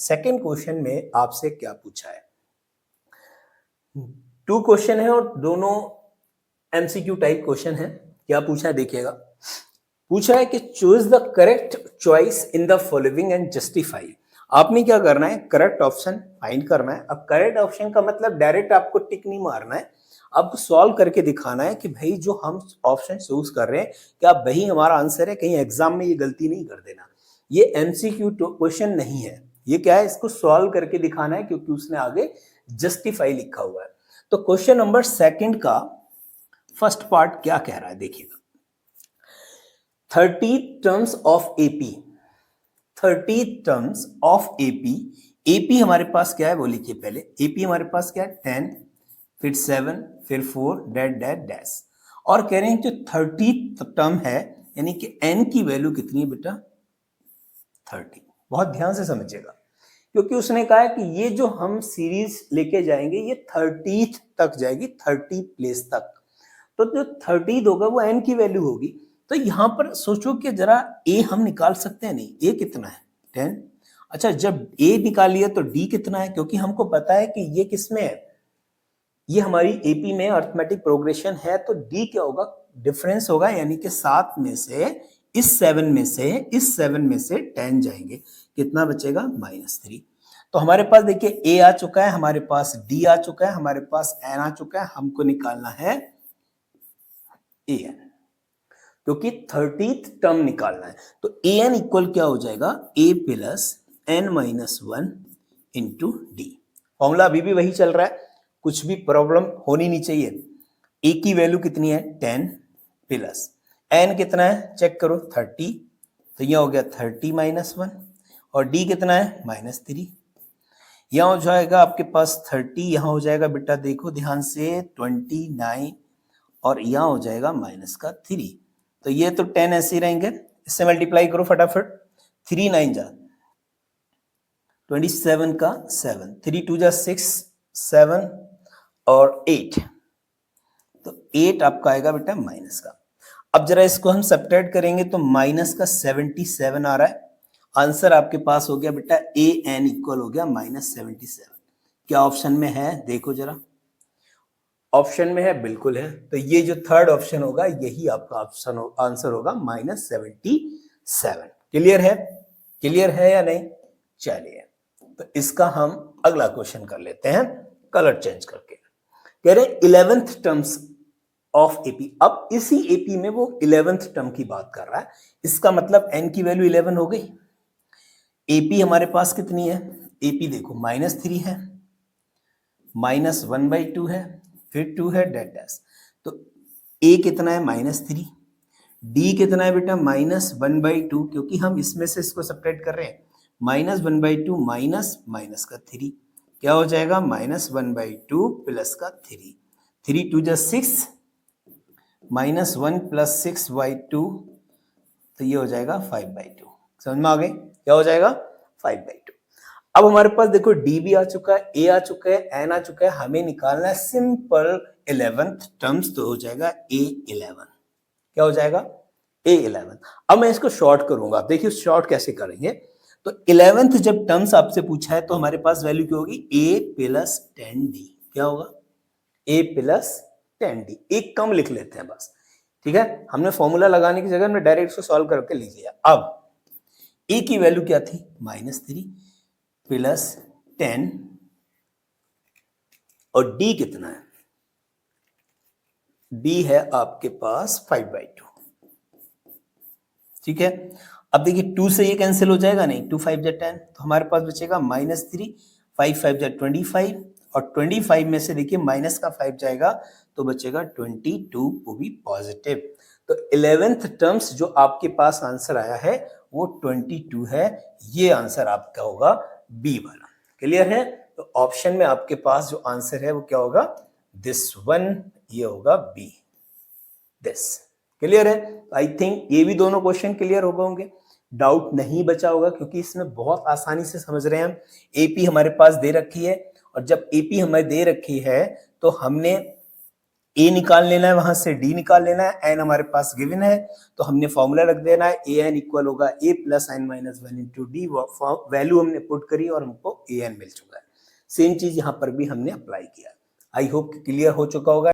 Second question में आपसे क्या पूछा है। 2 क्वेश्चन है और दोनों एमसीक्यू टाइप क्वेश्चन है। क्या पूछा है देखिएगा। पूछा है कि choose the correct choice in the following and justify. आपने क्या करना है, करेक्ट ऑप्शन फाइंड करना है। अब करेक्ट ऑप्शन का मतलब डायरेक्ट आपको टिक नहीं मारना है, आपको सॉल्व करके दिखाना है कि भाई जो हम ऑप्शन चूज कर रहे हैं क्या वही हमारा आंसर है। कहीं एग्जाम में ये गलती नहीं कर देना। ये एमसीक्यू क्वेश्चन नहीं है, ये क्या है, इसको सॉल्व करके दिखाना है क्योंकि उसने आगे जस्टिफाई लिखा हुआ है। तो क्वेश्चन नंबर सेकंड का फर्स्ट पार्ट क्या कह रहा है देखिएगा। 30 terms of AP, 30 terms of AP. AP हमारे पास क्या है वो लिखिए पहले। एपी हमारे पास क्या है 10, फिर 7, फिर 4 डैट डैट डैश। और कह रहे हैं जो 30 टर्म है यानी कि n की वैल्यू कितनी है बेटा 30। बहुत ध्यान से समझिएगा क्योंकि उसने कहा है कि ये जो हम सीरीज लेके जाएंगे ये 30th तक जाएगी, 30 प्लेस तक। तो जो 30 होगा वो n की वैल्यू होगी। तो यहां पर सोचो कि जरा a हम निकाल सकते हैं नहीं, a कितना है 10। अच्छा जब a निकाल लिया तो d कितना है, क्योंकि हमको पता है कि ये किसमें है, ये हमारी एपी में अर्थमेटिक प्रोग्रेशन है। तो d क्या होगा, डिफरेंस होगा, यानी कि 7 में से इस 7 में से इस 7 में से 10 जाएंगे, कितना बचेगा -3। तो हमारे पास देखिए a आ चुका है, हमारे पास d आ चुका है, हमारे पास n आ चुका है। हमको निकालना है an क्योंकि 30th टर्म निकालना है। तो an इक्वल क्या हो जाएगा a plus n minus 1 into D. Formula अभी भी वही चल रहा है, कुछ भी प्रॉब्लम होनी नहीं चाहिए। a की वैल्यू कितनी है 10 प्लस n कितना है चेक करो 30, तो यह हो गया 30 माइनस 1 और d कितना है -3। यहां हो जाएगा आपके पास 30, यहां हो जाएगा बेटा देखो ध्यान से 29 और यहां हो जाएगा माइनस का 3। तो ये तो 10 ऐसे ही रहेंगे, इससे मल्टीप्लाई करो फटाफट। 3 9 जा 27 का 7, 3 2 जा 6 7 और 8, तो 8 आपका आएगा बेटा माइनस का। अब जरा इसको हम सब्ट्रैक्ट करेंगे तो माइनस का 77 आ रहा है। आंसर आपके पास हो गया बेटा ए एन इक्वल हो गया -77। क्या ऑप्शन में है देखो जरा, ऑप्शन में है, बिल्कुल है। तो ये जो थर्ड ऑप्शन होगा यही आपका ऑप्शन आंसर होगा -77। क्लियर है, क्लियर है या नहीं। चलिए तो इसका हम अगला क्वेश्चन कर लेते हैं कलर चेंज करके। कह रहे 11th टर्म्स ऑफ एपी। अब इसी एपी में वो 11th टर्म की बात कर रहा है, इसका मतलब n की वैल्यू 11 हो गई। एपी हमारे पास कितनी है, एपी देखो -3 है, -1/2 है, फिर 2 है डेट डैश। तो a कितना है -3, d कितना है बेटा -1/2, क्योंकि हम इसमें से इसको सब्ट्रैक्ट कर रहे हैं। -1/2 माइनस माइनस का 3 क्या हो जाएगा -1/2 प्लस का 3, 3 2 जा 6 -1 प्लस 6/2, तो ये हो जाएगा 5/2। समझ में आ गई, क्या हो जाएगा 5/2। अब हमारे पास देखो डी भी आ चुका है, ए आ चुका है, एन आ चुका है, हमें निकालना है सिंपल 11th टर्म्स, तो हो जाएगा A11। क्या हो जाएगा A11। अब मैं इसको शॉर्ट करूंगा, देखिए शॉर्ट कैसे करेंगे। तो 11th जब टर्म्स आपसे पूछा है तो हमारे पास वैल्यू क्या होगी A प्लस 10D। क्या होगा A प्लस 10D, एक कम लिख लेते हैं बस, ठीक है। हमने फॉर्मूला लगाने की जगह हमने डायरेक्ट इसको सॉल्व करके लीजिए। अब A की वैल्यू क्या थी -3 प्लस 10 और D कितना है, D है आपके पास 5/2, ठीक है। अब देखिए 2 से ये कैंसिल हो जाएगा नहीं, 2 5 जा 10, तो हमारे पास बचेगा -3, 5 5 जा 25 और 25 में से देखिए माइनस का 5 जाएगा तो बचेगा 22, वो भी पॉजिटिव। तो 11th टर्म्स जो आपके पास आंसर आया है वो 22 है, ये आंसर आपका होगा बी वाला। क्लियर है, तो ऑप्शन में आपके पास जो आंसर है वो क्या होगा दिस वन, ये होगा बी दिस। क्लियर है, आई थिंक ये भी दोनों क्वेश्चन क्लियर हो गए होंगे, डाउट नहीं बचा होगा क्योंकि इसमें बहुत आसानी से समझ रहे हैं हम। एपी हमारे पास दे रखी है और जब एपी हमें दे रखी है तो हमने ए निकाल लेना है, वहां से डी निकाल लेना है, एन हमारे पास गिवन है तो हमने फॉर्मूला रख देना है, ए एन इक्वल होगा a plus n minus one into d. Value हमने पुट करी और हमको ए एन मिल चुका है। सेम चीज यहाँ पर भी हमने अप्लाई किया। आई होप क्लियर हो चुका होगा।